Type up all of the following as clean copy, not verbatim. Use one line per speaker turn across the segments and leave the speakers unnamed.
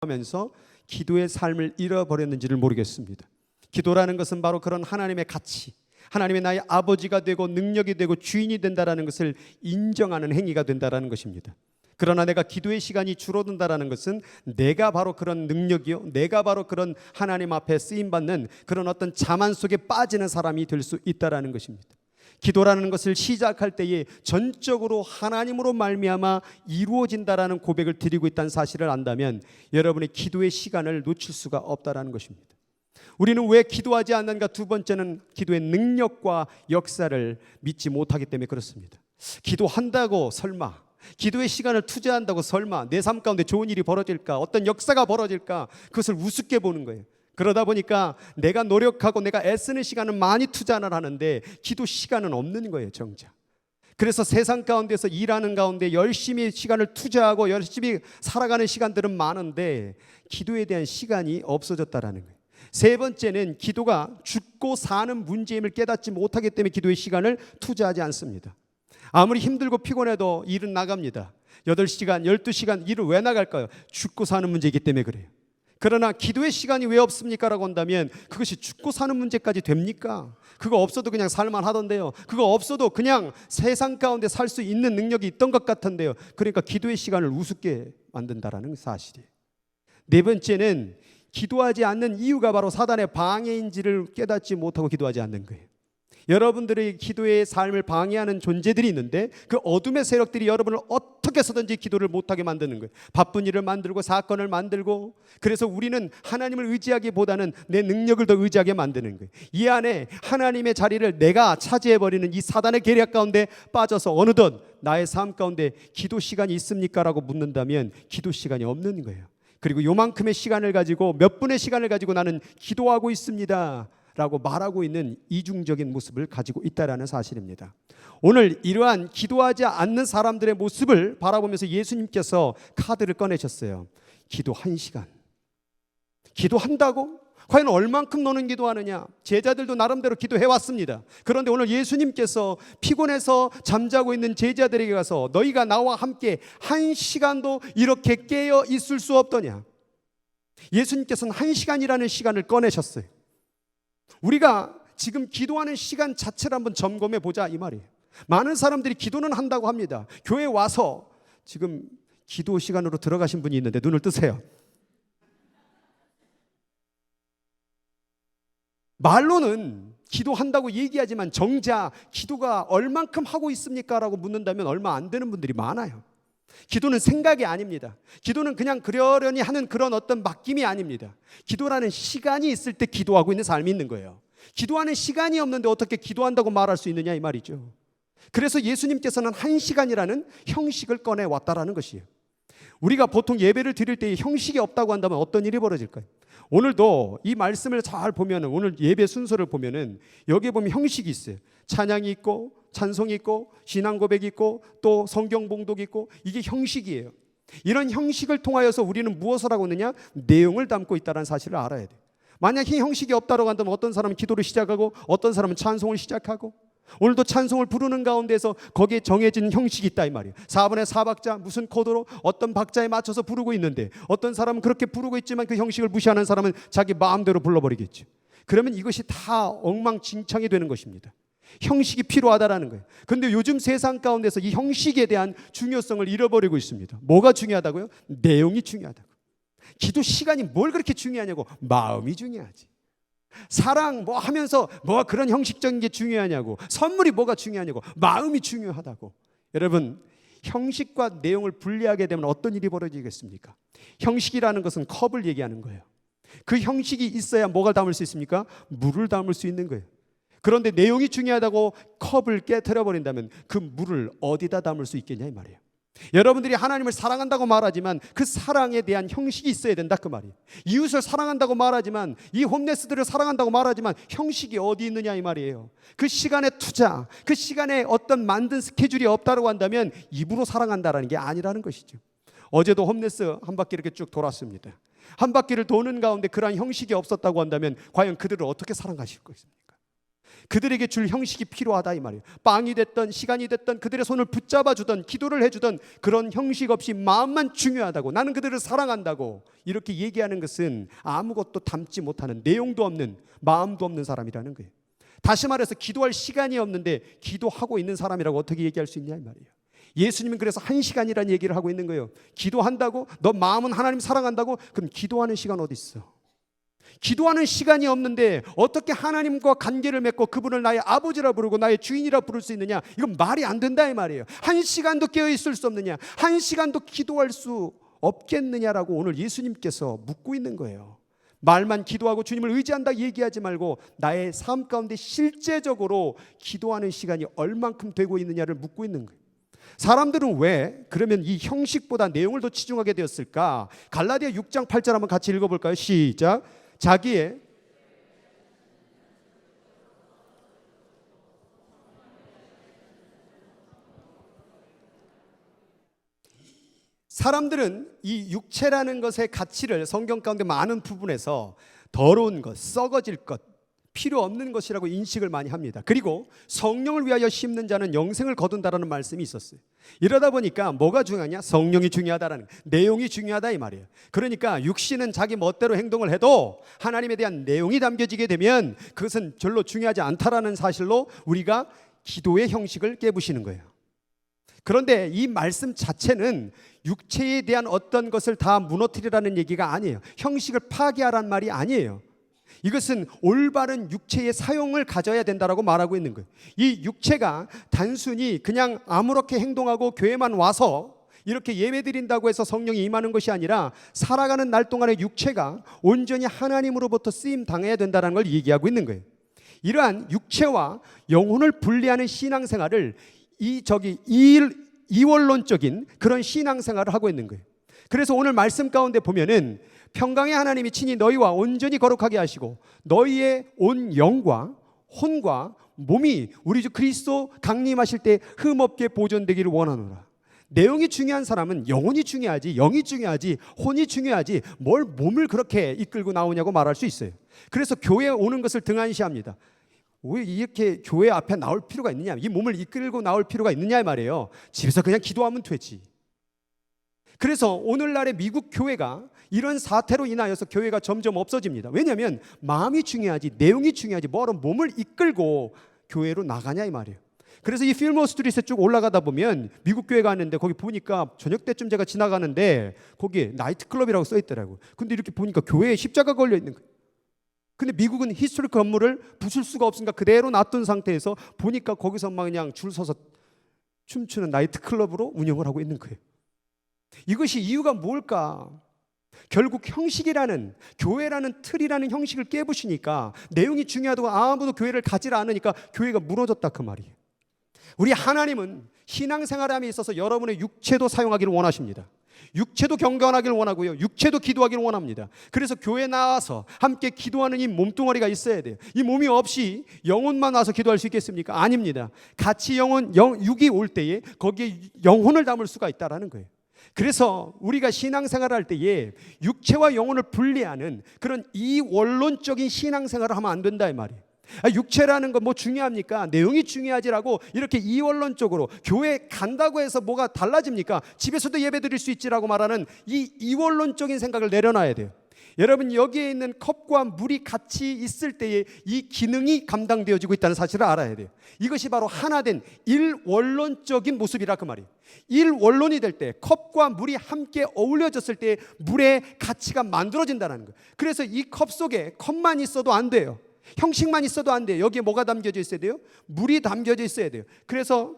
하면서 기도의 삶을 잃어버렸는지를 모르겠습니다. 기도라는 것은 바로 그런 하나님의 가치, 하나님의 나의 아버지가 되고 능력이 되고 주인이 된다라는 것을 인정하는 행위가 된다라는 것입니다. 그러나 내가 기도의 시간이 줄어든다라는 것은 내가 바로 그런 능력이요, 내가 바로 그런 하나님 앞에 쓰임받는 그런 어떤 자만 속에 빠지는 사람이 될 수 있다라는 것입니다. 기도라는 것을 시작할 때에 전적으로 하나님으로 말미암아 이루어진다라는 고백을 드리고 있다는 사실을 안다면 여러분의 기도의 시간을 놓칠 수가 없다라는 것입니다. 우리는 왜 기도하지 않는가? 두 번째는 기도의 능력과 역사를 믿지 못하기 때문에 그렇습니다. 기도한다고 설마, 기도의 시간을 투자한다고 설마 내 삶 가운데 좋은 일이 벌어질까? 어떤 역사가 벌어질까? 그것을 우습게 보는 거예요. 그러다 보니까 내가 노력하고 내가 애쓰는 시간은 많이 투자를 하는데 기도 시간은 없는 거예요, 정작. 그래서 세상 가운데서 일하는 가운데 열심히 시간을 투자하고 열심히 살아가는 시간들은 많은데 기도에 대한 시간이 없어졌다라는 거예요. 세 번째는 기도가 죽고 사는 문제임을 깨닫지 못하기 때문에 기도의 시간을 투자하지 않습니다. 아무리 힘들고 피곤해도 일은 나갑니다. 8시간, 12시간 일을 왜 나갈까요? 죽고 사는 문제이기 때문에 그래요. 그러나 기도의 시간이 왜 없습니까? 라고 한다면 그것이 죽고 사는 문제까지 됩니까? 그거 없어도 그냥 살만 하던데요. 그거 없어도 그냥 세상 가운데 살 수 있는 능력이 있던 것 같은데요. 그러니까 기도의 시간을 우습게 만든다라는 사실이에요. 네 번째는 기도하지 않는 이유가 바로 사단의 방해인지를 깨닫지 못하고 기도하지 않는 거예요. 여러분들의 기도의 삶을 방해하는 존재들이 있는데 그 어둠의 세력들이 여러분을 어떻게 해서든지 기도를 못하게 만드는 거예요. 바쁜 일을 만들고 사건을 만들고, 그래서 우리는 하나님을 의지하기보다는 내 능력을 더 의지하게 만드는 거예요. 이 안에 하나님의 자리를 내가 차지해버리는 이 사단의 계략 가운데 빠져서 어느덧 나의 삶 가운데 기도 시간이 있습니까? 라고 묻는다면 기도 시간이 없는 거예요. 그리고 요만큼의 시간을 가지고 몇 분의 시간을 가지고 나는 기도하고 있습니다 라고 말하고 있는 이중적인 모습을 가지고 있다는 사실입니다. 오늘 이러한 기도하지 않는 사람들의 모습을 바라보면서 예수님께서 카드를 꺼내셨어요. 기도 1시간. 기도한다고? 과연 얼만큼 너는 기도하느냐? 제자들도 나름대로 기도해왔습니다. 그런데 오늘 예수님께서 피곤해서 잠자고 있는 제자들에게 가서 너희가 나와 함께 1시간도 이렇게 깨어 있을 수 없더냐? 예수님께서는 1시간이라는 시간을 꺼내셨어요. 우리가 지금 기도하는 시간 자체를 한번 점검해 보자 이 말이에요. 많은 사람들이 기도는 한다고 합니다. 교회 와서 지금 기도 시간으로 들어가신 분이 있는데 눈을 뜨세요. 말로는 기도한다고 얘기하지만 정작 기도가 얼만큼 하고 있습니까? 라고 묻는다면 얼마 안 되는 분들이 많아요. 기도는 생각이 아닙니다. 기도는 그냥 그러려니 하는 그런 어떤 맡김이 아닙니다. 기도라는 시간이 있을 때 기도하고 있는 삶이 있는 거예요. 기도하는 시간이 없는데 어떻게 기도한다고 말할 수 있느냐 이 말이죠. 그래서 예수님께서는 1시간이라는 형식을 꺼내왔다라는 것이에요. 우리가 보통 예배를 드릴 때 형식이 없다고 한다면 어떤 일이 벌어질까요? 오늘도 이 말씀을 잘 보면, 오늘 예배 순서를 보면은 여기에 보면 형식이 있어요. 찬양이 있고 찬송이 있고 신앙 고백이 있고 또 성경 봉독이 있고, 이게 형식이에요. 이런 형식을 통하여서 우리는 무엇을 하고 있느냐? 내용을 담고 있다는 사실을 알아야 돼요. 만약 이 형식이 없다고 한다면 어떤 사람은 기도를 시작하고 어떤 사람은 찬송을 시작하고, 오늘도 찬송을 부르는 가운데서 거기에 정해진 형식이 있다 이 말이에요. 4분의 4박자 무슨 코드로 어떤 박자에 맞춰서 부르고 있는데, 어떤 사람은 그렇게 부르고 있지만 그 형식을 무시하는 사람은 자기 마음대로 불러버리겠죠. 그러면 이것이 다 엉망진창이 되는 것입니다. 형식이 필요하다라는 거예요. 그런데 요즘 세상 가운데서 이 형식에 대한 중요성을 잃어버리고 있습니다. 뭐가 중요하다고요? 내용이 중요하다고. 기도 시간이 뭘 그렇게 중요하냐고. 마음이 중요하지. 사랑 뭐 하면서 뭐가 그런 형식적인 게 중요하냐고. 선물이 뭐가 중요하냐고. 마음이 중요하다고. 여러분, 형식과 내용을 분리하게 되면 어떤 일이 벌어지겠습니까? 형식이라는 것은 컵을 얘기하는 거예요. 그 형식이 있어야 뭐가 담을 수 있습니까? 물을 담을 수 있는 거예요. 그런데 내용이 중요하다고 컵을 깨트려 버린다면 그 물을 어디다 담을 수 있겠냐 이 말이에요. 여러분들이 하나님을 사랑한다고 말하지만 그 사랑에 대한 형식이 있어야 된다 그 말이에요. 이웃을 사랑한다고 말하지만, 이 홈레스들을 사랑한다고 말하지만 형식이 어디 있느냐 이 말이에요. 그 시간의 투자, 그 시간에 어떤 만든 스케줄이 없다고 한다면 입으로 사랑한다라는 게 아니라는 것이죠. 어제도 홈레스 한 바퀴 이렇게 쭉 돌았습니다. 한 바퀴를 도는 가운데 그러한 형식이 없었다고 한다면 과연 그들을 어떻게 사랑하실 것입니까? 그들에게 줄 형식이 필요하다 이 말이에요. 빵이 됐던 시간이 됐던 그들의 손을 붙잡아 주던 기도를 해주던 그런 형식 없이 마음만 중요하다고, 나는 그들을 사랑한다고 이렇게 얘기하는 것은 아무것도 담지 못하는, 내용도 없는, 마음도 없는 사람이라는 거예요. 다시 말해서 기도할 시간이 없는데 기도하고 있는 사람이라고 어떻게 얘기할 수 있냐 이 말이에요. 예수님은 그래서 1시간이라는 얘기를 하고 있는 거예요. 기도한다고? 너 마음은 하나님 사랑한다고? 그럼 기도하는 시간 어디 있어? 기도하는 시간이 없는데 어떻게 하나님과 관계를 맺고 그분을 나의 아버지라 부르고 나의 주인이라 부를 수 있느냐? 이건 말이 안 된다 이 말이에요. 1시간도 깨어있을 수 없느냐? 1시간도 기도할 수 없겠느냐라고 오늘 예수님께서 묻고 있는 거예요. 말만 기도하고 주님을 의지한다 얘기하지 말고 나의 삶 가운데 실제적으로 기도하는 시간이 얼만큼 되고 있느냐를 묻고 있는 거예요. 사람들은 왜 그러면 이 형식보다 내용을 더 치중하게 되었을까? 갈라디아 6장 8절 한번 같이 읽어볼까요? 시작. 자기의 사람들은 이 육체라는 것의 가치를 성경 가운데 많은 부분에서 더러운 것, 썩어질 것, 필요 없는 것이라고 인식을 많이 합니다. 그리고 성령을 위하여 심는 자는 영생을 거둔다라는 말씀이 있었어요. 이러다 보니까 뭐가 중요하냐? 성령이 중요하다라는, 내용이 중요하다 이 말이에요. 그러니까 육신은 자기 멋대로 행동을 해도 하나님에 대한 내용이 담겨지게 되면 그것은 별로 중요하지 않다라는 사실로 우리가 기도의 형식을 깨부시는 거예요. 그런데 이 말씀 자체는 육체에 대한 어떤 것을 다 무너뜨리라는 얘기가 아니에요. 형식을 파괴하라는 말이 아니에요. 이것은 올바른 육체의 사용을 가져야 된다라고 말하고 있는 거예요. 이 육체가 단순히 그냥 아무렇게 행동하고 교회만 와서 이렇게 예배 드린다고 해서 성령이 임하는 것이 아니라 살아가는 날 동안의 육체가 온전히 하나님으로부터 쓰임 당해야 된다는 걸 얘기하고 있는 거예요. 이러한 육체와 영혼을 분리하는 신앙생활을 이원론적인 그런 신앙생활을 하고 있는 거예요. 그래서 오늘 말씀 가운데 보면은 평강의 하나님이 친히 너희와 온전히 거룩하게 하시고 너희의 온 영과 혼과 몸이 우리 주 그리스도 강림하실 때 흠없게 보존되기를 원하노라. 내용이 중요한 사람은 영혼이 중요하지, 영이 중요하지, 혼이 중요하지 뭘 몸을 그렇게 이끌고 나오냐고 말할 수 있어요. 그래서 교회에 오는 것을 등한시합니다. 왜 이렇게 교회 앞에 나올 필요가 있느냐, 이 몸을 이끌고 나올 필요가 있느냐 말이에요. 집에서 그냥 기도하면 되지. 그래서 오늘날의 미국 교회가 이런 사태로 인하여서 교회가 점점 없어집니다. 왜냐하면 마음이 중요하지, 내용이 중요하지 뭐로 몸을 이끌고 교회로 나가냐 이 말이에요. 그래서 이 필모 스트리트에 쭉 올라가다 보면 미국 교회가 왔는데 거기 보니까 저녁 때쯤 제가 지나가는데 거기에 나이트클럽이라고 써 있더라고요. 근데 이렇게 보니까 교회에 십자가 걸려 있는 거예요. 근데 미국은 히스토릭 건물을 부술 수가 없으니까 그대로 놔둔 상태에서 보니까 거기서 막 그냥 줄 서서 춤추는 나이트클럽으로 운영을 하고 있는 거예요. 이것이 이유가 뭘까? 결국 형식이라는, 교회라는 틀이라는 형식을 깨부시니까 내용이 중요하다고 아무도 교회를 가지 않으니까 교회가 무너졌다 그 말이에요. 우리 하나님은 신앙생활함에 있어서 여러분의 육체도 사용하기를 원하십니다. 육체도 경건하기를 원하고요, 육체도 기도하기를 원합니다. 그래서 교회 나와서 함께 기도하는 이 몸뚱어리가 있어야 돼요. 이 몸이 없이 영혼만 와서 기도할 수 있겠습니까? 아닙니다. 같이 육이 올 때에 거기에 영혼을 담을 수가 있다는 거예요. 그래서 우리가 신앙생활을 할 때에 육체와 영혼을 분리하는 그런 이원론적인 신앙생활을 하면 안 된다 이 말이에요. 육체라는 건 뭐 중요합니까? 내용이 중요하지라고 이렇게 이원론적으로 교회 간다고 해서 뭐가 달라집니까? 집에서도 예배 드릴 수 있지라고 말하는 이 이원론적인 생각을 내려놔야 돼요. 여러분, 여기에 있는 컵과 물이 같이 있을 때에 이 기능이 감당되어지고 있다는 사실을 알아야 돼요. 이것이 바로 하나된 일원론적인 모습이라 그 말이에요. 일원론이 될 때 컵과 물이 함께 어울려졌을 때 물의 가치가 만들어진다는 거예요. 그래서 이 컵 속에 컵만 있어도 안 돼요. 형식만 있어도 안 돼요. 여기에 뭐가 담겨져 있어야 돼요? 물이 담겨져 있어야 돼요. 그래서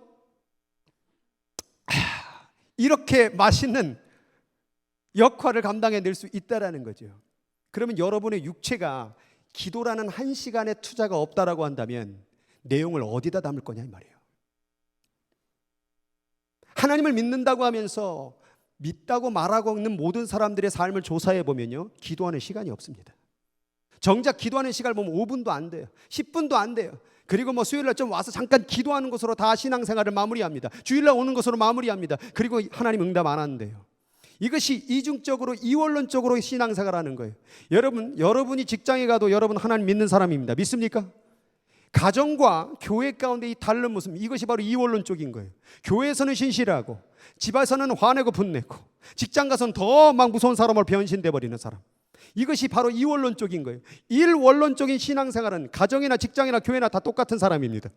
이렇게 맛있는 역할을 감당해낼 수 있다라는 거죠. 그러면 여러분의 육체가 기도라는 1시간의 투자가 없다라고 한다면 내용을 어디다 담을 거냐 이 말이에요. 하나님을 믿는다고 하면서 믿다고 말하고 있는 모든 사람들의 삶을 조사해 보면요, 기도하는 시간이 없습니다. 정작 기도하는 시간을 보면 5분도 안 돼요. 10분도 안 돼요. 그리고 뭐 수요일날 좀 와서 잠깐 기도하는 것으로 다 신앙생활을 마무리합니다. 주일날 오는 것으로 마무리합니다. 그리고 하나님 응답 안 하는데요. 이것이 이중적으로 이원론적으로 신앙생활하는 거예요. 여러분이 직장에 가도 여러분 하나님 믿는 사람입니다. 믿습니까? 가정과 교회 가운데 이 다른 모습, 이것이 바로 이원론 쪽인 거예요. 교회에서는 신실하고 집에서는 화내고 분내고 직장 가서는 더 막 무서운 사람으로 변신돼 버리는 사람. 이것이 바로 이원론 쪽인 거예요. 일원론적인 신앙생활은 가정이나 직장이나 교회나 다 똑같은 사람입니다.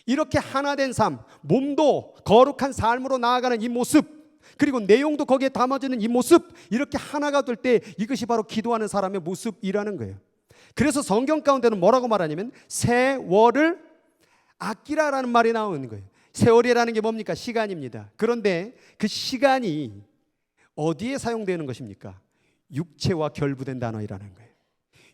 이렇게 하나 된 삶, 몸도 거룩한 삶으로 나아가는 이 모습, 그리고 내용도 거기에 담아지는 이 모습, 이렇게 하나가 될 때 이것이 바로 기도하는 사람의 모습이라는 거예요. 그래서 성경 가운데는 뭐라고 말하냐면 세월을 아끼라라는 말이 나오는 거예요. 세월이라는 게 뭡니까? 시간입니다. 그런데 그 시간이 어디에 사용되는 것입니까? 육체와 결부된 단어이라는 거예요.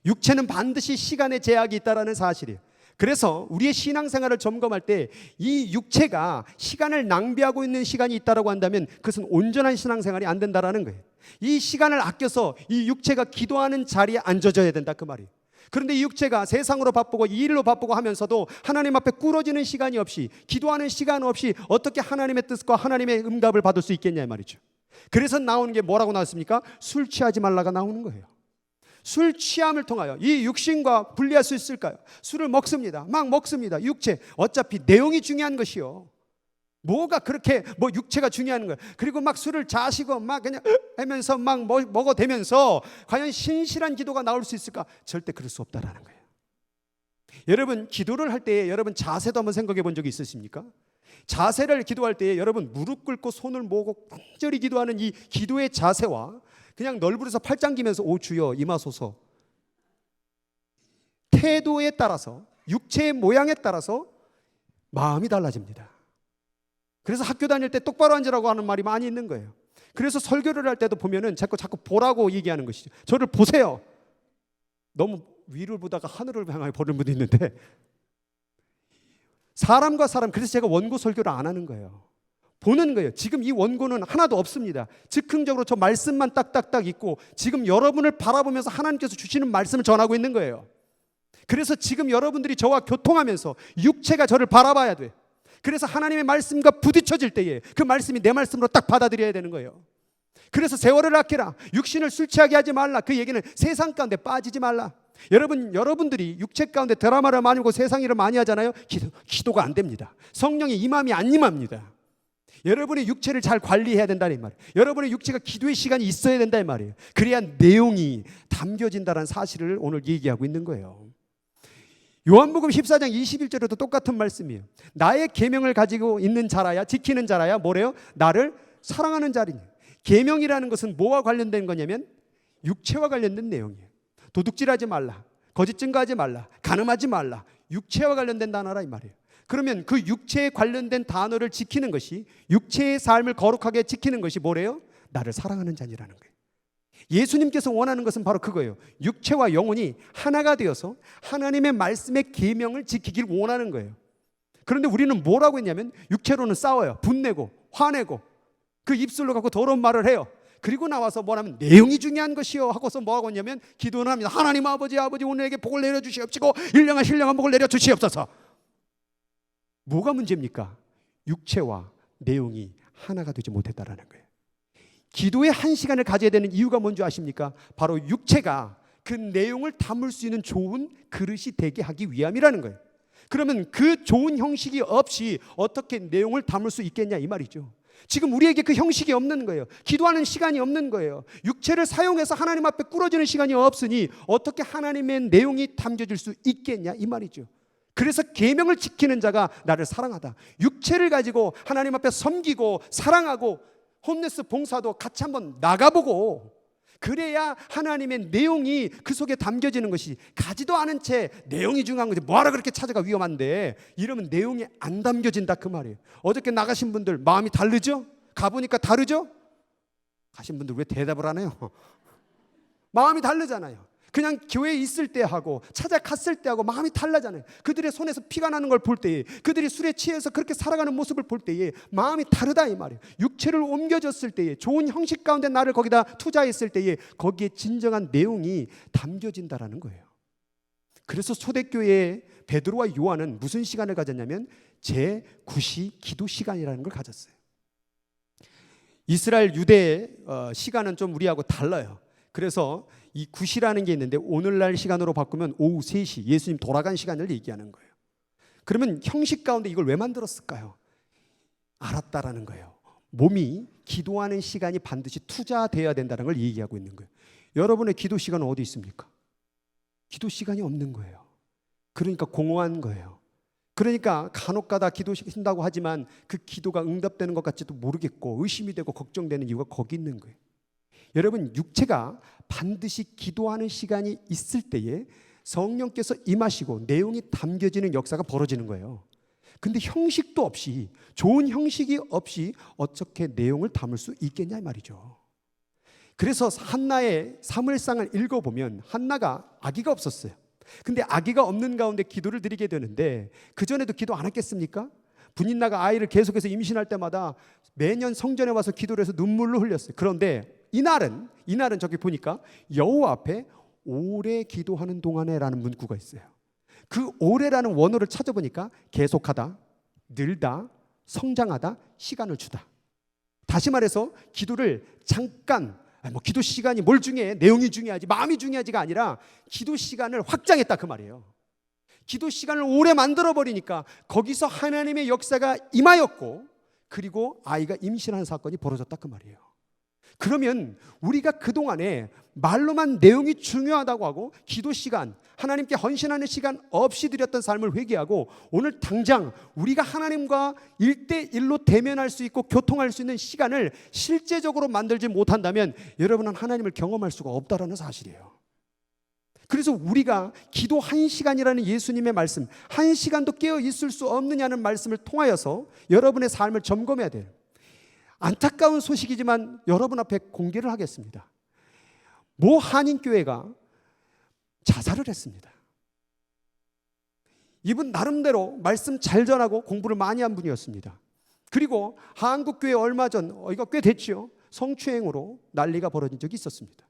육체는 반드시 시간의 제약이 있다는 사실이에요. 그래서 우리의 신앙생활을 점검할 때 이 육체가 시간을 낭비하고 있는 시간이 있다고 한다면 그것은 온전한 신앙생활이 안 된다는 거예요. 이 시간을 아껴서 이 육체가 기도하는 자리에 앉아져야 된다 그 말이에요. 그런데 이 육체가 세상으로 바쁘고 이 일로 바쁘고 하면서도 하나님 앞에 꿇어지는 시간이 없이, 기도하는 시간 없이 어떻게 하나님의 뜻과 하나님의 응답을 받을 수 있겠냐 이 말이죠. 그래서 나오는 게 뭐라고 나왔습니까? 술 취하지 말라가 나오는 거예요. 술 취함을 통하여 이 육신과 분리할 수 있을까요? 술을 먹습니다. 막 먹습니다. 육체. 어차피 내용이 중요한 것이요. 뭐가 그렇게 육체가 중요한 거예요. 그리고 막 술을 자시고 막 그냥 하면서 막 먹어대면서 과연 신실한 기도가 나올 수 있을까? 절대 그럴 수 없다라는 거예요. 여러분 기도를 할 때 여러분 자세도 한번 생각해 본 적이 있으십니까? 자세를 기도할 때 여러분 무릎 꿇고 손을 모으고 간절히 기도하는 이 기도의 자세와 그냥 널브러서 팔짱 기면서 오 주여 임하소서, 태도에 따라서 육체의 모양에 따라서 마음이 달라집니다. 그래서 학교 다닐 때 똑바로 앉으라고 하는 말이 많이 있는 거예요. 그래서 설교를 할 때도 보면은 자꾸 보라고 얘기하는 것이죠. 저를 보세요. 너무 위를 보다가 하늘을 향하여 보는 분도 있는데 사람과 사람, 그래서 제가 원고 설교를 안 하는 거예요. 보는 거예요. 지금 이 원고는 하나도 없습니다. 즉흥적으로 저 말씀만 딱딱딱 있고 지금 여러분을 바라보면서 하나님께서 주시는 말씀을 전하고 있는 거예요. 그래서 지금 여러분들이 저와 교통하면서 육체가 저를 바라봐야 돼. 그래서 하나님의 말씀과 부딪혀질 때에 그 말씀이 내 말씀으로 딱 받아들여야 되는 거예요. 그래서 세월을 아끼라, 육신을 술 취하게 하지 말라. 그 얘기는 세상 가운데 빠지지 말라. 여러분들이 육체 가운데 드라마를 많이 보고 세상 일을 많이 하잖아요. 기도가 안 됩니다. 성령의 임함이 안 임합니다. 여러분의 육체를 잘 관리해야 된다는 말이에요. 여러분의 육체가 기도의 시간이 있어야 된다는 말이에요. 그래야 내용이 담겨진다는 사실을 오늘 얘기하고 있는 거예요. 요한복음 14장 21절에도 똑같은 말씀이에요. 나의 계명을 가지고 있는 자라야, 지키는 자라야 뭐래요? 나를 사랑하는 자리니. 계명이라는 것은 뭐와 관련된 거냐면 육체와 관련된 내용이에요. 도둑질하지 말라, 거짓 증거하지 말라, 간음하지 말라, 육체와 관련된 단어라 이 말이에요. 그러면 그 육체에 관련된 단어를 지키는 것이, 육체의 삶을 거룩하게 지키는 것이 뭐래요? 나를 사랑하는 자니라는 거예요. 예수님께서 원하는 것은 바로 그거예요. 육체와 영혼이 하나가 되어서 하나님의 말씀의 계명을 지키길 원하는 거예요. 그런데 우리는 뭐라고 했냐면 육체로는 싸워요. 분내고 화내고 그 입술로 갖고 더러운 말을 해요. 그리고 나와서 뭐냐면 내용이 중요한 것이요 하고서 뭐하고 했냐면 기도는 합니다. 하나님 아버지 오늘에게 복을 내려주시옵시고 일령한 신령한 복을 내려주시옵소서. 뭐가 문제입니까? 육체와 내용이 하나가 되지 못했다라는 거예요. 기도의 한 시간을 가져야 되는 이유가 뭔지 아십니까? 바로 육체가 그 내용을 담을 수 있는 좋은 그릇이 되게 하기 위함이라는 거예요. 그러면 그 좋은 형식이 없이 어떻게 내용을 담을 수 있겠냐 이 말이죠. 지금 우리에게 그 형식이 없는 거예요. 기도하는 시간이 없는 거예요. 육체를 사용해서 하나님 앞에 꿇어지는 시간이 없으니 어떻게 하나님의 내용이 담겨질 수 있겠냐 이 말이죠. 그래서 계명을 지키는 자가 나를 사랑하다. 육체를 가지고 하나님 앞에 섬기고 사랑하고 홈레스 봉사도 같이 한번 나가보고 그래야 하나님의 내용이 그 속에 담겨지는 것이, 가지도 않은 채 내용이 중요한 거지 뭐하러 그렇게 찾아가 위험한데 이러면 내용이 안 담겨진다 그 말이에요. 어저께 나가신 분들 마음이 다르죠? 가보니까 다르죠? 가신 분들 왜 대답을 안 해요? 마음이 다르잖아요. 그냥 교회에 있을 때 하고 찾아갔을 때 하고 마음이 달라잖아요. 그들의 손에서 피가 나는 걸 볼 때에, 그들이 술에 취해서 그렇게 살아가는 모습을 볼 때에 마음이 다르다 이 말이에요. 육체를 옮겨졌을 때에, 좋은 형식 가운데 나를 거기다 투자했을 때에 거기에 진정한 내용이 담겨진다라는 거예요. 그래서 초대교회의 베드로와 요한은 무슨 시간을 가졌냐면 제9시 기도 시간이라는 걸 가졌어요. 이스라엘 유대의 시간은 좀 우리하고 달라요. 그래서 이 굿이라는 게 있는데 오늘날 시간으로 바꾸면 오후 3시 예수님 돌아간 시간을 얘기하는 거예요. 그러면 형식 가운데 이걸 왜 만들었을까요? 알았다라는 거예요. 몸이 기도하는 시간이 반드시 투자되어야 된다는 걸 얘기하고 있는 거예요. 여러분의 기도 시간은 어디 있습니까? 기도 시간이 없는 거예요. 그러니까 공허한 거예요. 그러니까 간혹가다 기도신다고 하지만 그 기도가 응답되는 것 같지도 모르겠고 의심이 되고 걱정되는 이유가 거기 있는 거예요. 여러분, 육체가 반드시 기도하는 시간이 있을 때에 성령께서 임하시고 내용이 담겨지는 역사가 벌어지는 거예요. 근데 형식도 없이, 좋은 형식이 없이 어떻게 내용을 담을 수 있겠냐 이 말이죠. 그래서 한나의 사무엘상을 읽어보면 한나가 아기가 없었어요. 근데 아기가 없는 가운데 기도를 드리게 되는데 그전에도 기도 안 했겠습니까? 분인나가 아이를 계속해서 임신할 때마다 매년 성전에 와서 기도를 해서 눈물로 흘렸어요. 그런데 이날은 저기 보니까 여호와 앞에 오래 기도하는 동안에라는 문구가 있어요. 그 오래라는 원어를 찾아보니까 계속하다, 늘다, 성장하다, 시간을 주다. 다시 말해서 기도를 잠깐, 기도 시간이 뭘 중요해? 내용이 중요하지, 마음이 중요하지가 아니라 기도 시간을 확장했다 그 말이에요. 기도 시간을 오래 만들어버리니까 거기서 하나님의 역사가 임하였고 그리고 아이가 임신하는 사건이 벌어졌다 그 말이에요. 그러면 우리가 그동안에 말로만 내용이 중요하다고 하고 기도 시간, 하나님께 헌신하는 시간 없이 드렸던 삶을 회개하고 오늘 당장 우리가 하나님과 1대1로 대면할 수 있고 교통할 수 있는 시간을 실제적으로 만들지 못한다면 여러분은 하나님을 경험할 수가 없다라는 사실이에요. 그래서 우리가 기도 1시간이라는 예수님의 말씀, 1시간도 깨어 있을 수 없느냐는 말씀을 통하여서 여러분의 삶을 점검해야 돼요. 안타까운 소식이지만 여러분 앞에 공개를 하겠습니다. 모 한인교회가 자살을 했습니다. 이분 나름대로 말씀 잘 전하고 공부를 많이 한 분이었습니다. 그리고 한국교회 얼마 전, 이거 꽤 됐죠. 성추행으로 난리가 벌어진 적이 있었습니다.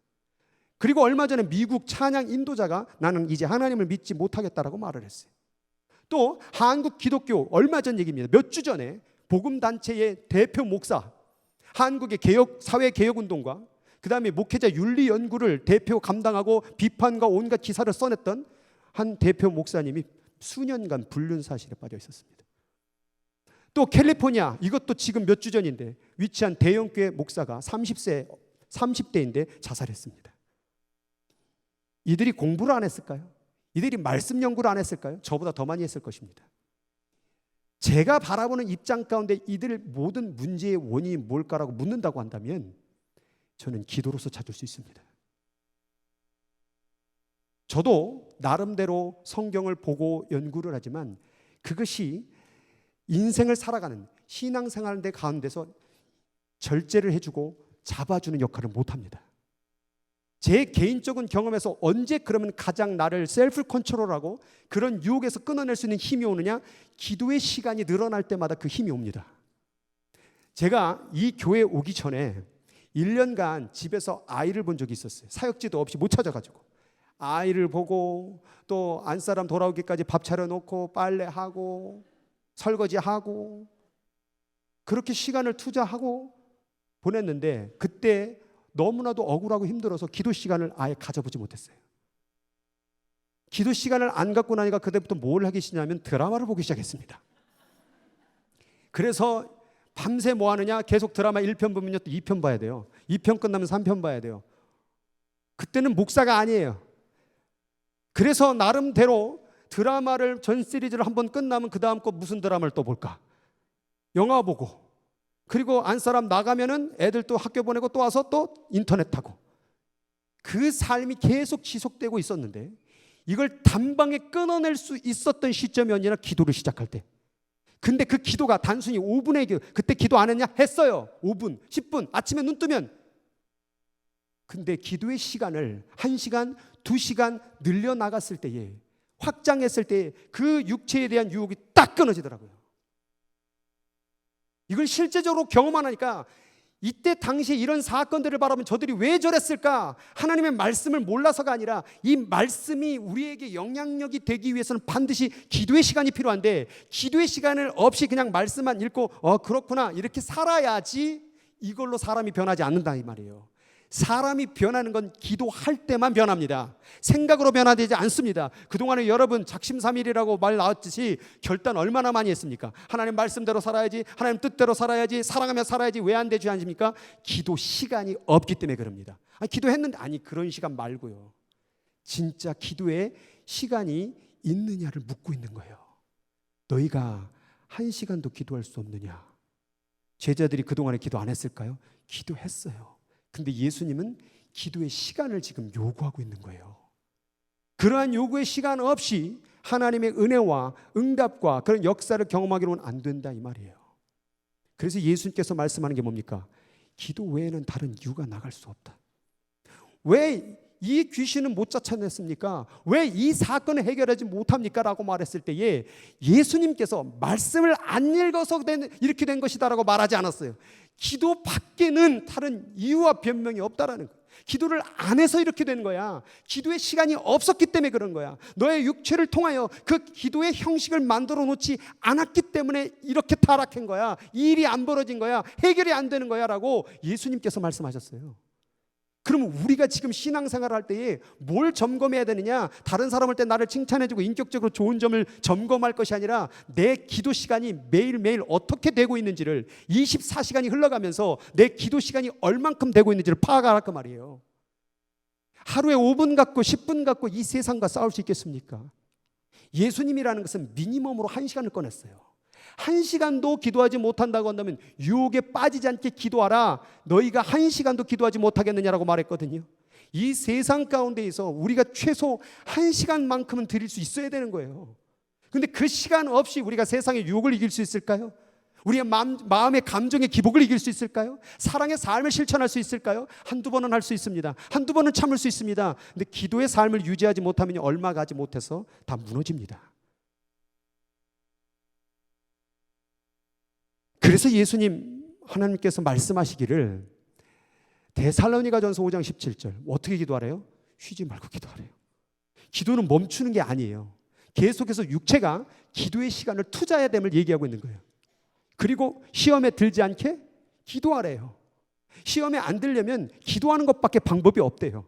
그리고 얼마 전에 미국 찬양 인도자가 나는 이제 하나님을 믿지 못하겠다라고 말을 했어요. 또 한국 기독교 얼마 전 얘기입니다. 몇 주 전에 복음단체의 대표 목사, 한국의 사회개혁운동과 그 다음에 목회자 윤리연구를 대표 감당하고 비판과 온갖 기사를 써냈던 한 대표 목사님이 수년간 불륜사실에 빠져 있었습니다. 또 캘리포니아, 이것도 지금 몇 주 전인데 위치한 대형교회 목사가 30대인데 자살했습니다. 이들이 공부를 안 했을까요? 이들이 말씀 연구를 안 했을까요? 저보다 더 많이 했을 것입니다. 제가 바라보는 입장 가운데 이들 모든 문제의 원인이 뭘까라고 묻는다고 한다면 저는 기도로서 찾을 수 있습니다. 저도 나름대로 성경을 보고 연구를 하지만 그것이 인생을 살아가는 신앙생활 가운데서 절제를 해주고 잡아주는 역할을 못합니다. 제 개인적인 경험에서 언제 그러면 가장 나를 셀프 컨트롤하고 그런 유혹에서 끊어낼 수 있는 힘이 오느냐? 기도의 시간이 늘어날 때마다 그 힘이 옵니다. 제가 이 교회에 오기 전에 1년간 집에서 아이를 본 적이 있었어요. 사역지도 없이 못 찾아가지고 아이를 보고 또 안사람 돌아오기까지 밥 차려놓고 빨래하고 설거지하고 그렇게 시간을 투자하고 보냈는데 그때 너무나도 억울하고 힘들어서 기도 시간을 아예 가져보지 못했어요. 기도 시간을 안 갖고 나니까 그때부터 뭘 하기 시작하면 드라마를 보기 시작했습니다. 그래서 밤새 뭐 하느냐? 계속 드라마 1편 보면요 또 2편 봐야 돼요. 2편 끝나면 3편 봐야 돼요. 그때는 목사가 아니에요. 그래서 나름대로 드라마를 전 시리즈를 한번 끝나면 그 다음 거 무슨 드라마를 또 볼까? 영화 보고 그리고 안사람 나가면은 애들 또 학교 보내고 또 와서 또 인터넷 하고 그 삶이 계속 지속되고 있었는데 이걸 단방에 끊어낼 수 있었던 시점이 언제나 기도를 시작할 때. 근데 그 기도가 단순히 5분의 기도, 그때 기도 안 했냐? 했어요. 5분, 10분, 아침에 눈 뜨면. 근데 기도의 시간을 1시간, 2시간 늘려나갔을 때에 확장했을 때에 그 육체에 대한 유혹이 딱 끊어지더라고요. 이걸 실제적으로 경험하니까 이때 당시에 이런 사건들을 바라보면 저들이 왜 저랬을까? 하나님의 말씀을 몰라서가 아니라 이 말씀이 우리에게 영향력이 되기 위해서는 반드시 기도의 시간이 필요한데 기도의 시간을 없이 그냥 말씀만 읽고 그렇구나 이렇게 살아야지 이걸로 사람이 변하지 않는다 이 말이에요. 사람이 변하는 건 기도할 때만 변합니다. 생각으로 변화되지 않습니다. 그동안에 여러분 작심삼일이라고 말 나왔듯이 결단 얼마나 많이 했습니까? 하나님 말씀대로 살아야지, 하나님 뜻대로 살아야지, 사랑하며 살아야지. 왜 안 되지 않습니까? 기도 시간이 없기 때문에 그럽니다. 기도했는데 그런 시간 말고요. 진짜 기도에 시간이 있느냐를 묻고 있는 거예요. 너희가 1시간도 기도할 수 없느냐? 제자들이 그동안에 기도 안 했을까요? 기도했어요. 근데 예수님은 기도의 시간을 지금 요구하고 있는 거예요. 그러한 요구의 시간 없이 하나님의 은혜와 응답과 그런 역사를 경험하기로는 안 된다 이 말이에요. 그래서 예수님께서 말씀하는 게 뭡니까? 기도 외에는 다른 이유가 나갈 수 없다. 왜 이 귀신은 못 쫓아냈습니까? 왜 이 사건을 해결하지 못합니까? 라고 말했을 때에 예수님께서 말씀을 안 읽어서 이렇게 된 것이다 라고 말하지 않았어요. 기도 밖에는 다른 이유와 변명이 없다라는 거예요. 기도를 안 해서 이렇게 된 거야. 기도의 시간이 없었기 때문에 그런 거야. 너의 육체를 통하여 그 기도의 형식을 만들어 놓지 않았기 때문에 이렇게 타락한 거야. 이 일이 안 벌어진 거야. 해결이 안 되는 거야 라고 예수님께서 말씀하셨어요. 그럼 우리가 지금 신앙생활을 할 때에 뭘 점검해야 되느냐? 다른 사람을 때 나를 칭찬해주고 인격적으로 좋은 점을 점검할 것이 아니라 내 기도 시간이 매일매일 어떻게 되고 있는지를 24시간이 흘러가면서 내 기도 시간이 얼만큼 되고 있는지를 파악할 그 말이에요. 하루에 5분 갖고 10분 갖고 이 세상과 싸울 수 있겠습니까? 예수님이라는 것은 미니멈으로 1시간을 꺼냈어요. 1시간도 기도하지 못한다고 한다면 유혹에 빠지지 않게 기도하라. 너희가 1시간도 기도하지 못하겠느냐라고 말했거든요. 이 세상 가운데에서 우리가 최소 1시간만큼은 드릴 수 있어야 되는 거예요. 그런데 그 시간 없이 우리가 세상의 유혹을 이길 수 있을까요? 우리의 마음의 감정의 기복을 이길 수 있을까요? 사랑의 삶을 실천할 수 있을까요? 한두 번은 할 수 있습니다. 한두 번은 참을 수 있습니다. 근데 기도의 삶을 유지하지 못하면 얼마 가지 못해서 다 무너집니다. 그래서 예수님 하나님께서 말씀하시기를 데살로니가전서 5장 17절 어떻게 기도하래요? 쉬지 말고 기도하래요. 기도는 멈추는 게 아니에요. 계속해서 육체가 기도의 시간을 투자해야 됨을 얘기하고 있는 거예요. 그리고 시험에 들지 않게 기도하래요. 시험에 안 들려면 기도하는 것밖에 방법이 없대요.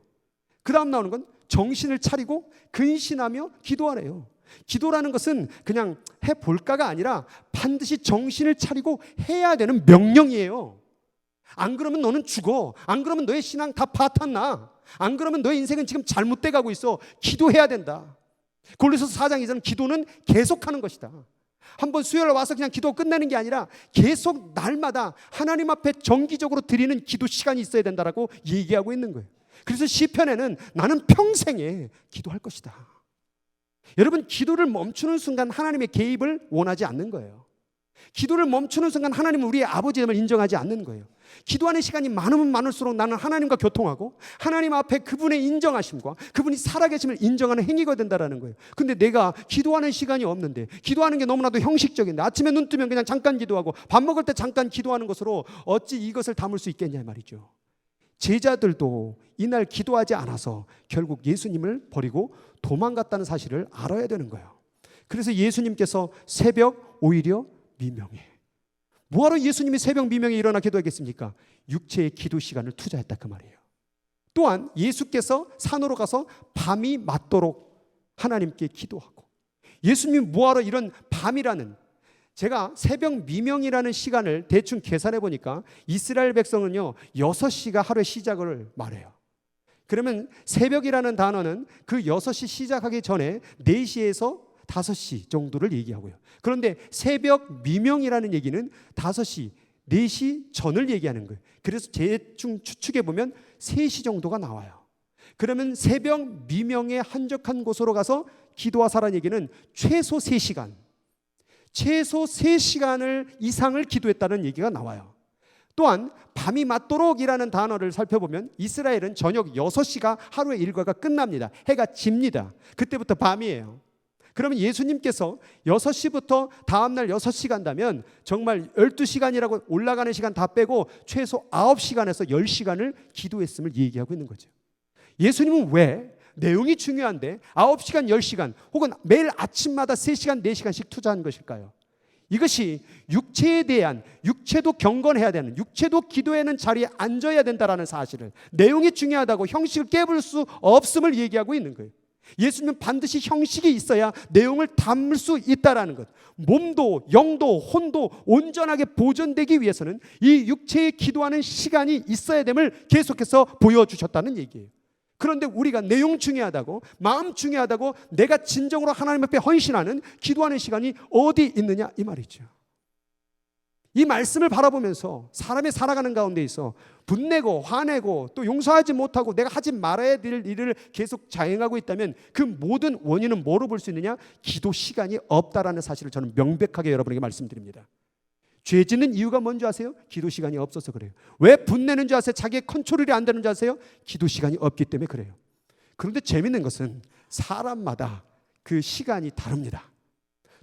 그 다음 나오는 건 정신을 차리고 근신하며 기도하래요. 기도라는 것은 그냥 해볼까가 아니라 반드시 정신을 차리고 해야 되는 명령이에요. 안 그러면 너는 죽어. 안 그러면 너의 신앙 다 파탄나. 안 그러면 너의 인생은 지금 잘못돼 가고 있어. 기도해야 된다. 골로새서 4장 2절은 기도는 계속하는 것이다. 한번 수요일 와서 그냥 기도 끝내는 게 아니라 계속 날마다 하나님 앞에 정기적으로 드리는 기도 시간이 있어야 된다라고 얘기하고 있는 거예요. 그래서 시편에는 나는 평생에 기도할 것이다. 여러분, 기도를 멈추는 순간 하나님의 개입을 원하지 않는 거예요. 기도를 멈추는 순간 하나님은 우리의 아버지임을 인정하지 않는 거예요. 기도하는 시간이 많으면 많을수록 나는 하나님과 교통하고 하나님 앞에 그분의 인정하심과 그분이 살아계심을 인정하는 행위가 된다는 거예요. 근데 내가 기도하는 시간이 없는데, 기도하는 게 너무나도 형식적인데, 아침에 눈 뜨면 그냥 잠깐 기도하고 밥 먹을 때 잠깐 기도하는 것으로 어찌 이것을 담을 수 있겠냐 말이죠. 제자들도 이날 기도하지 않아서 결국 예수님을 버리고 도망갔다는 사실을 알아야 되는 거예요. 그래서 예수님께서 새벽 오히려 미명에, 뭐하러 예수님이 새벽 미명에 일어나 기도하겠습니까? 육체의 기도 시간을 투자했다 그 말이에요. 또한 예수께서 산으로 가서 밤이 맞도록 하나님께 기도하고, 예수님이 뭐하러 이런 밤이라는, 제가 새벽 미명이라는 시간을 대충 계산해 보니까 이스라엘 백성은요 6시가 하루의 시작을 말해요. 그러면 새벽이라는 단어는 그 6시 시작하기 전에 4시에서 5시 정도를 얘기하고요. 그런데 새벽 미명이라는 얘기는 5시, 4시 전을 얘기하는 거예요. 그래서 대충 추측해 보면 3시 정도가 나와요. 그러면 새벽 미명에 한적한 곳으로 가서 기도하사라는 얘기는 최소 3시간, 최소 3시간을 이상을 기도했다는 얘기가 나와요. 또한 밤이 맞도록이라는 단어를 살펴보면 이스라엘은 저녁 6시가 하루의 일과가 끝납니다. 해가 집니다. 그때부터 밤이에요. 그러면 예수님께서 6시부터 다음날 6시 간다면 정말 12시간이라고 올라가는 시간 다 빼고 최소 9시간에서 10시간을 기도했음을 얘기하고 있는 거죠. 예수님은 왜 내용이 중요한데 9시간, 10시간 혹은 매일 아침마다 3시간, 4시간씩 투자한 것일까요? 이것이 육체에 대한, 육체도 경건해야 되는, 육체도 기도하는 자리에 앉아야 된다는 사실을, 내용이 중요하다고 형식을 깨볼 수 없음을 얘기하고 있는 거예요. 예수님은 반드시 형식이 있어야 내용을 담을 수 있다는 것. 몸도 영도 혼도 온전하게 보존되기 위해서는 이 육체에 기도하는 시간이 있어야 됨을 계속해서 보여주셨다는 얘기예요. 그런데 우리가 내용 중요하다고, 마음 중요하다고, 내가 진정으로 하나님 앞에 헌신하는 기도하는 시간이 어디 있느냐 이 말이죠. 이 말씀을 바라보면서 사람이 살아가는 가운데 있어 분내고 화내고 또 용서하지 못하고 내가 하지 말아야 될 일을 계속 자행하고 있다면 그 모든 원인은 뭐로 볼 수 있느냐? 기도 시간이 없다라는 사실을 저는 명백하게 여러분에게 말씀드립니다. 죄 짓는 이유가 뭔지 아세요? 기도 시간이 없어서 그래요. 왜 분내는 줄 아세요? 자기의 컨트롤이 안 되는 줄 아세요? 기도 시간이 없기 때문에 그래요. 그런데 재밌는 것은 사람마다 그 시간이 다릅니다.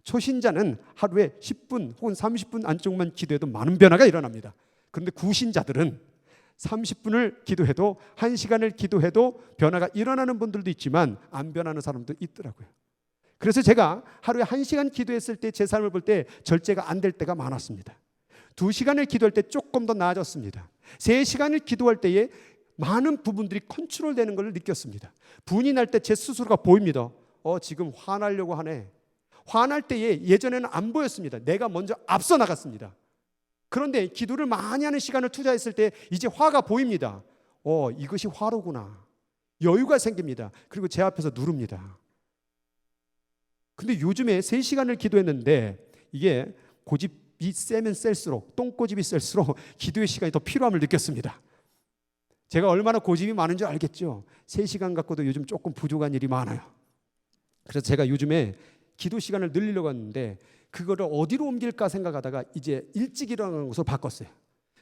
초신자는 하루에 10분 혹은 30분 안쪽만 기도해도 많은 변화가 일어납니다. 그런데 구신자들은 30분을 기도해도 1시간을 기도해도 변화가 일어나는 분들도 있지만 안 변하는 사람도 있더라고요. 그래서 제가 하루에 1시간 기도했을 때 제 삶을 볼 때 절제가 안 될 때가 많았습니다. 2시간을 기도할 때 조금 더 나아졌습니다. 3시간을 기도할 때에 많은 부분들이 컨트롤되는 걸 느꼈습니다. 분이 날 때 제 스스로가 보입니다. 지금 화나려고 하네. 화날 때에 예전에는 안 보였습니다. 내가 먼저 앞서 나갔습니다. 그런데 기도를 많이 하는 시간을 투자했을 때 이제 화가 보입니다. 이것이 화로구나. 여유가 생깁니다. 그리고 제 앞에서 누릅니다. 근데 요즘에 3시간을 기도했는데 이게 고집이 세면 셀수록, 똥고집이 셀수록 기도의 시간이 더 필요함을 느꼈습니다. 제가 얼마나 고집이 많은 줄 알겠죠. 3시간 갖고도 요즘 조금 부족한 일이 많아요. 그래서 제가 요즘에 기도 시간을 늘리려고 했는데 그거를 어디로 옮길까 생각하다가 이제 일찍 일어나는 것으로 바꿨어요.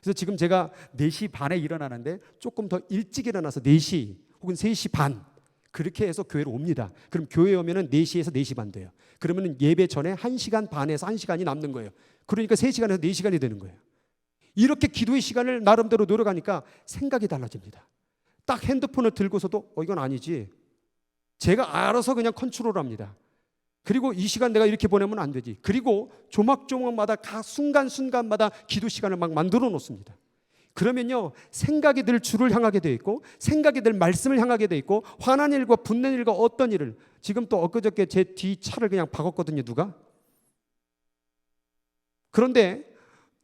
그래서 지금 제가 4시 반에 일어나는데 조금 더 일찍 일어나서 4시 혹은 3시 반 그렇게 해서 교회로 옵니다. 그럼 교회에 오면은 4시에서 4시 반 돼요. 그러면은 예배 전에 1시간 반에서 1시간이 남는 거예요. 그러니까 3시간에서 4시간이 되는 거예요. 이렇게 기도의 시간을 나름대로 노력하니까 생각이 달라집니다. 딱 핸드폰을 들고서도 이건 아니지. 제가 알아서 그냥 컨트롤합니다. 그리고 이 시간 내가 이렇게 보내면 안 되지. 그리고 조막조막마다 각 순간순간마다 기도 시간을 막 만들어 놓습니다. 그러면요 생각이 늘 주를 향하게 돼 있고 생각이 늘 말씀을 향하게 돼 있고 화난 일과 분낸 일과 어떤 일을 지금 또 엊그저께 제 뒤 차를 그냥 박았거든요. 누가? 그런데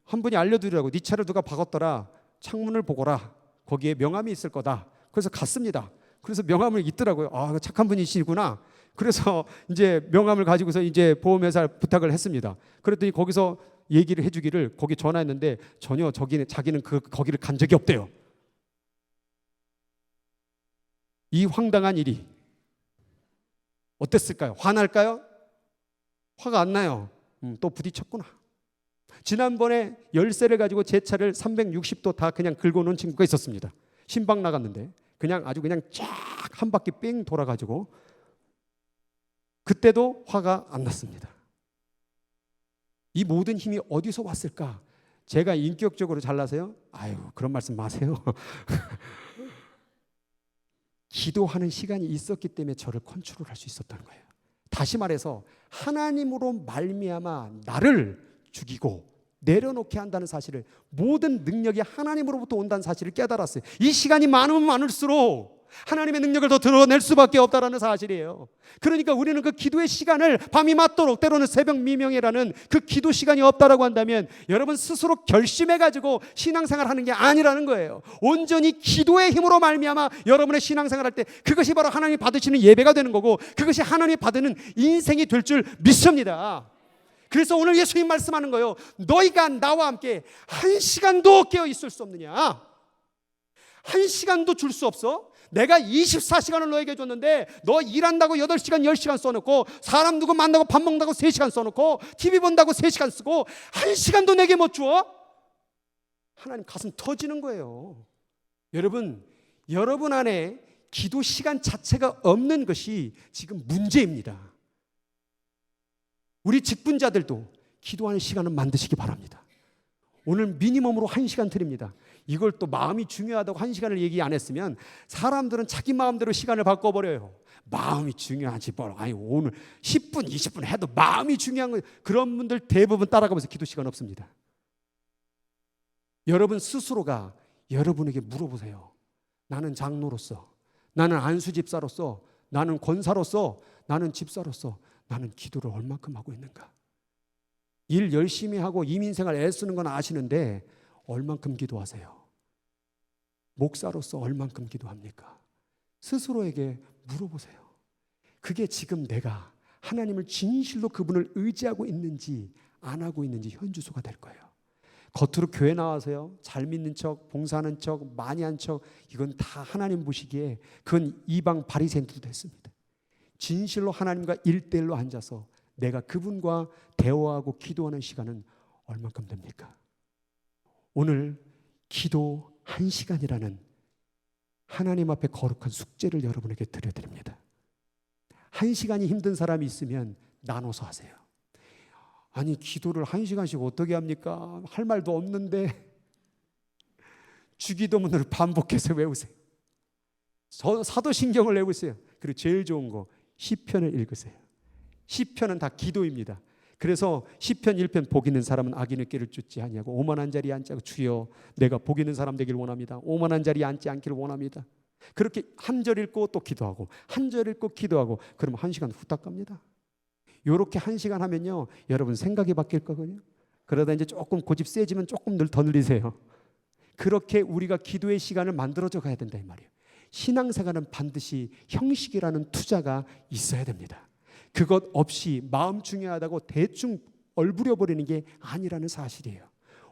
한 분이 알려드리라고 네 차를 누가 박았더라. 창문을 보거라. 거기에 명함이 있을 거다. 그래서 갔습니다. 그래서 명함을 있더라고요. 착한 분이시구나. 그래서 이제 명함을 가지고서 이제 보험회사에 부탁을 했습니다. 그랬더니 거기서 얘기를 해주기를 거기 전화했는데 전혀 자기는 거기를 간 적이 없대요. 이 황당한 일이 어땠을까요? 화날까요? 화가 안 나요. 또 부딪혔구나. 지난번에 열쇠를 가지고 제 차를 360도 다 그냥 긁어놓은 친구가 있었습니다. 신방 나갔는데 그냥 아주 그냥 쫙 한 바퀴 뺑 돌아가지고 그때도 화가 안 났습니다. 이 모든 힘이 어디서 왔을까? 제가 인격적으로 잘나서요? 그런 말씀 마세요. 기도하는 시간이 있었기 때문에 저를 컨트롤할 수 있었다는 거예요. 다시 말해서 하나님으로 말미암아 나를 죽이고 내려놓게 한다는 사실을, 모든 능력이 하나님으로부터 온다는 사실을 깨달았어요. 이 시간이 많으면 많을수록 하나님의 능력을 더 드러낼 수밖에 없다는 사실이에요. 그러니까 우리는 그 기도의 시간을 밤이 맞도록, 때로는 새벽 미명이라는 그 기도 시간이 없다라고 한다면 여러분 스스로 결심해가지고 신앙생활 하는 게 아니라는 거예요. 온전히 기도의 힘으로 말미암아 여러분의 신앙생활 할 때 그것이 바로 하나님이 받으시는 예배가 되는 거고 그것이 하나님이 받는 인생이 될 줄 믿습니다. 그래서 오늘 예수님 말씀하는 거예요. 너희가 나와 함께 1시간도 깨어 있을 수 없느냐? 1시간도 줄 수 없어? 내가 24시간을 너에게 줬는데 너 일한다고 8시간 10시간 써놓고 사람 누구 만나고 밥 먹는다고 3시간 써놓고 TV 본다고 3시간 쓰고 1시간도 내게 못 줘? 하나님 가슴 터지는 거예요. 여러분 안에 기도 시간 자체가 없는 것이 지금 문제입니다. 우리 직분자들도 기도하는 시간을 만드시기 바랍니다. 오늘 미니멈으로 1시간 드립니다. 이걸 또 마음이 중요하다고 1시간을 얘기 안 했으면 사람들은 자기 마음대로 시간을 바꿔버려요. 마음이 중요하지 뭘. 아니 오늘 10분 20분 해도 마음이 중요한 거예요. 그런 분들 대부분 따라가면서 기도 시간 없습니다. 여러분 스스로가 여러분에게 물어보세요. 나는 장로로서, 나는 안수집사로서, 나는 권사로서, 나는 집사로서 나는 기도를 얼마큼 하고 있는가? 일 열심히 하고 이민생활 애쓰는 건 아시는데 얼만큼 기도하세요? 목사로서 얼만큼 기도합니까? 스스로에게 물어보세요. 그게 지금 내가 하나님을 진실로 그분을 의지하고 있는지 안 하고 있는지 현주소가 될 거예요. 겉으로 교회 나와서요 잘 믿는 척, 봉사하는 척, 많이 한 척, 이건 다 하나님 보시기에 그건 이방 바리새인들도 됐습니다. 진실로 하나님과 1대1로 앉아서 내가 그분과 대화하고 기도하는 시간은 얼만큼 됩니까? 오늘 기도 1시간이라는 하나님 앞에 거룩한 숙제를 여러분에게 드려드립니다. 1시간이 힘든 사람이 있으면 나눠서 하세요. 아니 기도를 1시간씩 어떻게 합니까? 할 말도 없는데 주기도문을 반복해서 외우세요. 사도신경을 외우세요. 그리고 제일 좋은 거 시편을 읽으세요. 시편은 다 기도입니다. 그래서 시편 1편 복 있는 사람은 악인의 길을 쫓지 아니하고 오만한 자리에 앉지 않고 주여 내가 복 있는 사람 되길 원합니다. 오만한 자리에 앉지 않기를 원합니다. 그렇게 한 절 읽고 또 기도하고 한 절 읽고 기도하고 그러면 1시간 후딱 갑니다. 이렇게 1시간 하면요 여러분 생각이 바뀔 거거든요. 그러다 이제 조금 고집 세지면 조금 더 늘리세요. 그렇게 우리가 기도의 시간을 만들어져 가야 된다 이 말이에요. 신앙생활은 반드시 형식이라는 투자가 있어야 됩니다. 그것 없이 마음 중요하다고 대충 얼부려 버리는 게 아니라는 사실이에요.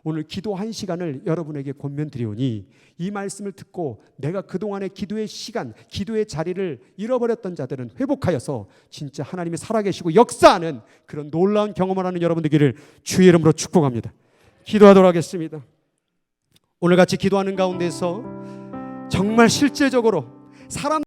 오늘 기도 1시간을 여러분에게 권면드리오니 이 말씀을 듣고 내가 그동안의 기도의 시간, 기도의 자리를 잃어버렸던 자들은 회복하여서 진짜 하나님이 살아계시고 역사하는 그런 놀라운 경험을 하는 여러분 되기를 주의 이름으로 축복합니다. 기도하도록 하겠습니다. 오늘 같이 기도하는 가운데서 정말 실제적으로 사람